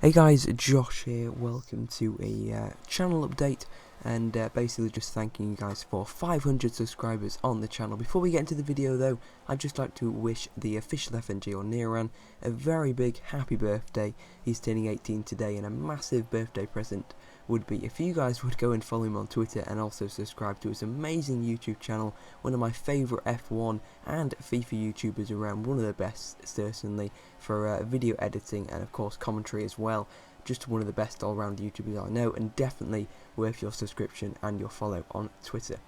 Hey guys, Josh here, welcome to a channel update, and basically just thanking you guys for 500 subscribers on the channel. Before we get into the video though, I'd just like to wish the official FNG or Niran a very big happy birthday. He's turning 18 today, and a massive birthday present would be if you guys would go and follow him on Twitter and also subscribe to his amazing YouTube channel, one of my favourite F1 and FIFA YouTubers around, one of the best certainly for video editing and of course commentary as well. Just one of the best all round YouTubers I know, and definitely worth your subscription and your follow on Twitter.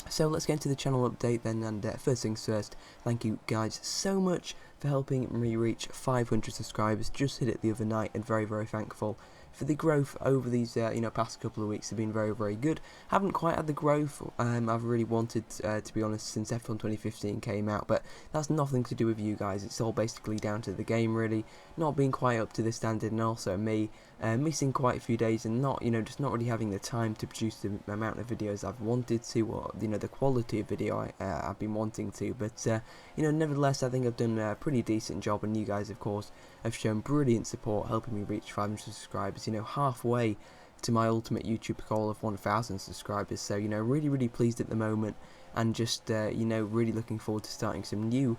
So let's get into the channel update then, and first things first, thank you guys so much for helping me reach 500 subscribers. Just hit it the other night, and very thankful for the growth over these past couple of weeks. Have been very good. Haven't quite had the growth I've really wanted to be honest since F1 2015 came out, but that's nothing to do with you guys. It's all basically down to the game really not being quite up to the standard, and also me missing quite a few days and not just not really having the time to produce the amount of videos I've wanted to, or the quality of video I've been wanting to. But nevertheless, I think I've done a pretty decent job, and you guys of course have shown brilliant support helping me reach 500 subscribers, halfway to my ultimate YouTube goal of 1,000 subscribers. So really pleased at the moment, and just really looking forward to starting some new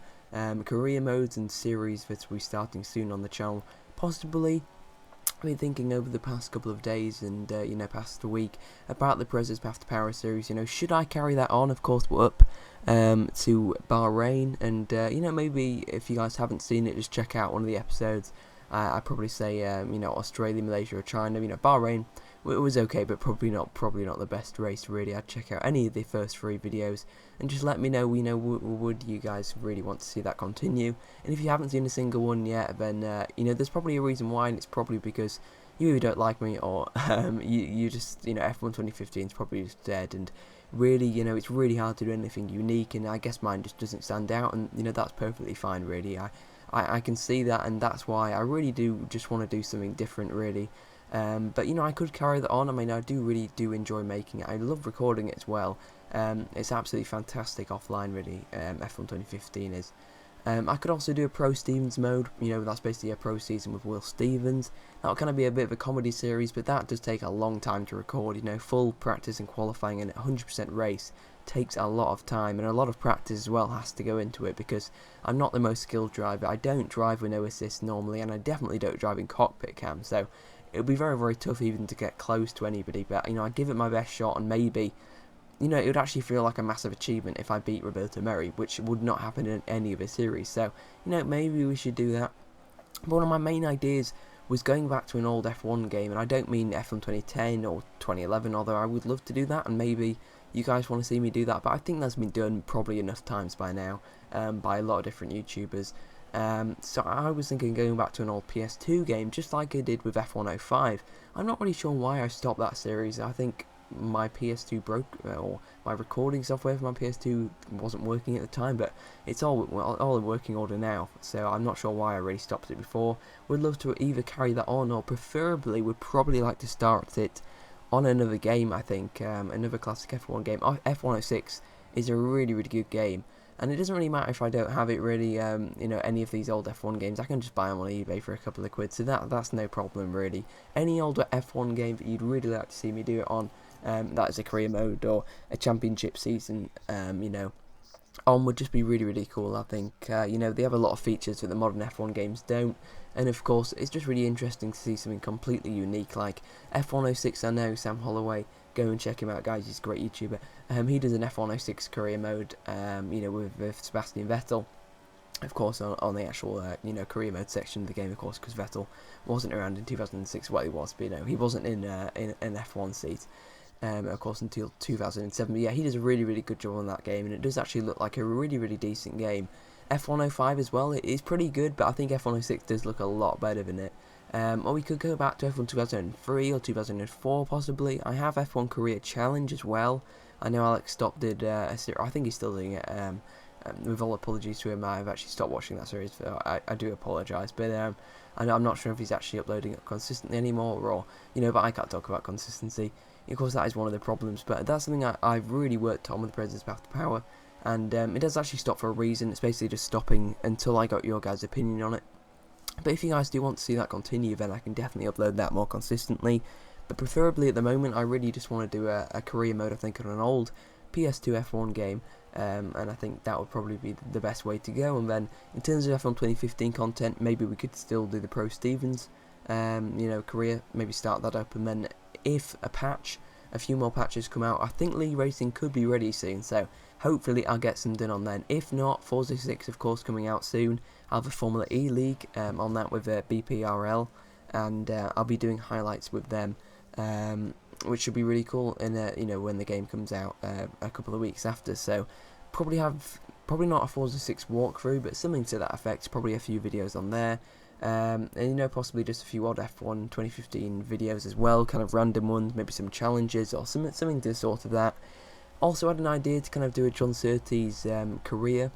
career modes and series that will be starting soon on the channel. Possibly I've been thinking over the past couple of days and past a week about the Perez Path to Power series. Should I carry that on? Of course we're up to Bahrain, and maybe if you guys haven't seen it, just check out one of the episodes. I'd probably say Australia, Malaysia or China. Bahrain, it was okay, but probably not the best race really. I'd check out any of the first 3 videos and just let me know, would you guys really want to see that continue? And if you haven't seen a single one yet, then there's probably a reason why, and it's probably because you either don't like me, or you just F1 2015 is probably just dead, and really it's really hard to do anything unique, and I guess mine just doesn't stand out, and that's perfectly fine really. I can see that, and that's why I really do just want to do something different really. But I could carry that on. I do really enjoy making it. I love recording it as well. It's absolutely fantastic offline really. F1 2015 is. I could also do a Pro Stevens mode. That's basically a pro season with Will Stevens. That'll kind of be a bit of a comedy series, but that does take a long time to record. Full practice and qualifying and 100% race takes a lot of time, and a lot of practice as well has to go into it, because I'm not the most skilled driver. I don't drive with no assist normally, and I definitely don't drive in cockpit cam, so it would be very tough even to get close to anybody. But I give it my best shot, and maybe it would actually feel like a massive achievement if I beat Roberto Merri, which would not happen in any other series. So maybe we should do that. But one of my main ideas was going back to an old F1 game, and I don't mean F1 2010 or 2011, although I would love to do that, and maybe you guys want to see me do that, but I think that's been done probably enough times by now by a lot of different YouTubers. So I was thinking going back to an old PS2 game, just like I did with F105. I'm not really sure why I stopped that series. I think my PS2 broke, or my recording software for my PS2 wasn't working at the time, but it's all in working order now, so I'm not sure why I really stopped it before. Would love to either carry that on, or preferably would probably like to start it on another game. I think another classic F1 game. F106 is a really good game, and it doesn't really matter if I don't have it really. Any of these old F1 games, I can just buy them on eBay for a couple of quid, so that's no problem really. Any older F1 game that you'd really like to see me do it on, that is a career mode or a championship season, on, would just be really cool. I think they have a lot of features that the modern F1 games don't, and of course it's just really interesting to see something completely unique like F106. I know Sam Holloway, go and check him out guys, he's a great YouTuber. He does an F106 career mode with Sebastian Vettel, of course on the actual career mode section of the game, of course, because Vettel wasn't around in 2006. Well, he was, but he wasn't in an F1 seat of course until 2007. But yeah, he does a really good job on that game, and it does actually look like a really decent game. F105 as well, it is pretty good, but I think F106 does look a lot better than it. Or we could go back to F1 2003 or 2004 possibly. I have F1 Career Challenge as well. I know Alex Stopp did a series. I think he's still doing it. With all apologies to him, I've actually stopped watching that series, so I do apologise. But I'm not sure if he's actually uploading it consistently anymore, or but I can't talk about consistency. Of course, that is one of the problems, but that's something I've really worked on with Perez's Path to Power, and it does actually stop for a reason. It's basically just stopping until I got your guys' opinion on it. But if you guys do want to see that continue, then I can definitely upload that more consistently. But preferably at the moment, I really just want to do a career mode, I think, on an old PS2 F1 game. And I think that would probably be the best way to go. And then in terms of F1 2015 content, maybe we could still do the Pro Stevens, career, maybe start that up. And then if a few more patches come out, I think League Racing could be ready soon. So hopefully I'll get some done on then. If not, Forza 6 of course coming out soon. I'll have a Formula E League on that with BPRL, and I'll be doing highlights with them. Which should be really cool in when the game comes out a couple of weeks after. So probably not a Forza 6 walkthrough, but something to that effect. Probably a few videos on there, and possibly just a few odd F1 2015 videos as well, kind of random ones, maybe some challenges or something to sort of that. Also had an idea to kind of do a John Surtees career.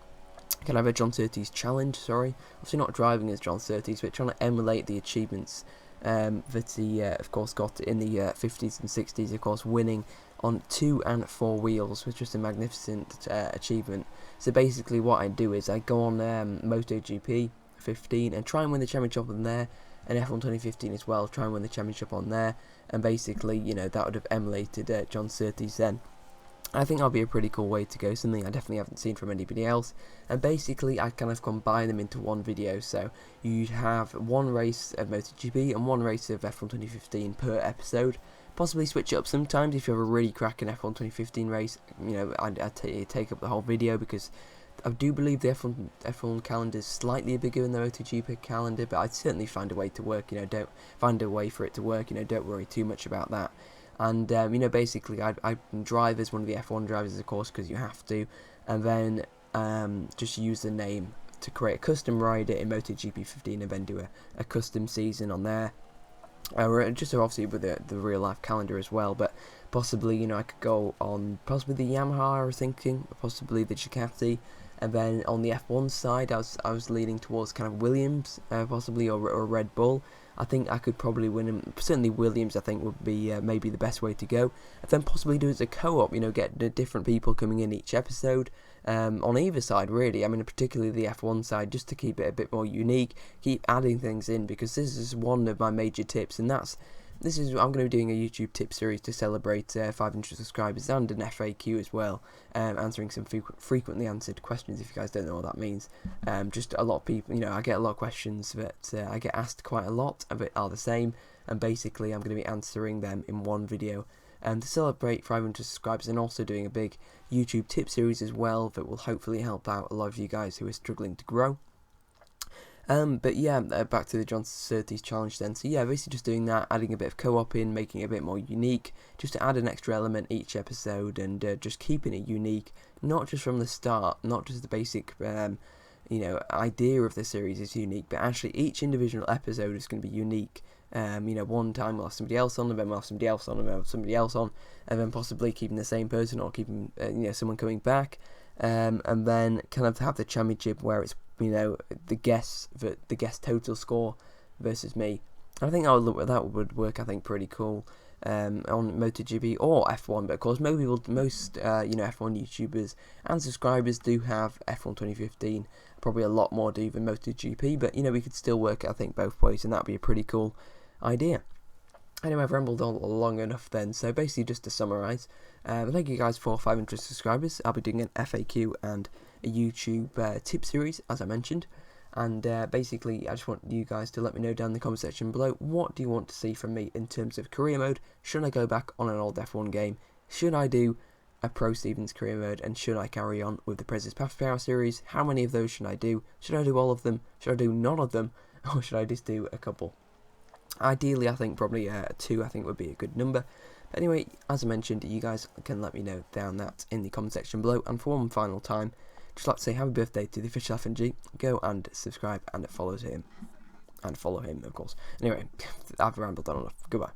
Can have a John Surtees challenge. Sorry, obviously not driving as John Surtees, but trying to emulate the achievements that he of course got in the 50s and 60s, of course winning on 2 and 4 wheels was just a magnificent achievement. So basically what I do is I go on MotoGP 15 and try and win the championship on there, and F1 2015 as well, try and win the championship on there, and basically that would have emulated John Surtees then. I think that'll be a pretty cool way to go, something I definitely haven't seen from anybody else. And basically I kind of combine them into one video, so you'd have one race of MotoGP and one race of F1 2015 per episode. Possibly switch it up sometimes if you have a really cracking F1 2015 race. I'd take up the whole video, because I do believe the F1 calendar is slightly bigger than the MotoGP calendar, but I'd certainly find a way to work. Don't find a way for it to work. Don't worry too much about that. And basically I drive as one of the F1 drivers, of course, because you have to, and then just use the name to create a custom rider in MotoGP 15, and then do a custom season on there. Just obviously with the real life calendar as well, but possibly I could go on possibly the Yamaha, I was thinking, possibly the Ducati, and then on the F1 side I was leaning towards kind of Williams, possibly, or Red Bull. I think I could probably win him. Certainly Williams I think would be maybe the best way to go, and then possibly do it as a co-op, get the different people coming in each episode, on either side really. I mean particularly the F1 side, just to keep it a bit more unique, keep adding things in, because this is one of my major tips, and I'm going to be doing a YouTube tip series to celebrate 500 subscribers, and an FAQ as well, answering some frequently answered questions, if you guys don't know what that means. Just a lot of people, I get a lot of questions that I get asked quite a lot, but are the same, and basically I'm going to be answering them in one video. To celebrate 500 subscribers, and also doing a big YouTube tip series as well that will hopefully help out a lot of you guys who are struggling to grow. But yeah, back to the John Surtees challenge then. So yeah, basically just doing that, adding a bit of co-op in, making it a bit more unique, just to add an extra element each episode, and just keeping it unique, not just from the start, not just the basic idea of the series is unique, but actually each individual episode is going to be unique. One time we'll have somebody else on, and then we'll have somebody else on, and we'll have somebody else on, and then possibly keeping the same person, or keeping someone coming back, and then kind of have the championship where it's the guest total score versus me. And I think that would work, I think, pretty cool on MotoGP or F1, but of course most F1 YouTubers and subscribers do have F1 2015, probably a lot more do than MotoGP, but we could still work it, I think, both ways, and that'd be a pretty cool idea. Anyway, I've rambled on long enough then, so basically just to summarise, thank you guys for 500 subscribers. I'll be doing an FAQ and a YouTube tip series, as I mentioned, and basically I just want you guys to let me know down in the comment section below, what do you want to see from me in terms of career mode? Should I go back on an old F1 game? Should I do a Pro Stevens career mode, and should I carry on with the Perez Path Power series? How many of those should I do? Should I do all of them? Should I do none of them? Or should I just do a couple? Ideally, I think probably 2 I think would be a good number. But anyway, as I mentioned, you guys can let me know down that in the comment section below. And for one final time, just like to say happy birthday to the official FNG. Go and subscribe and follow him, of course. Anyway, I've rambled on enough. Goodbye.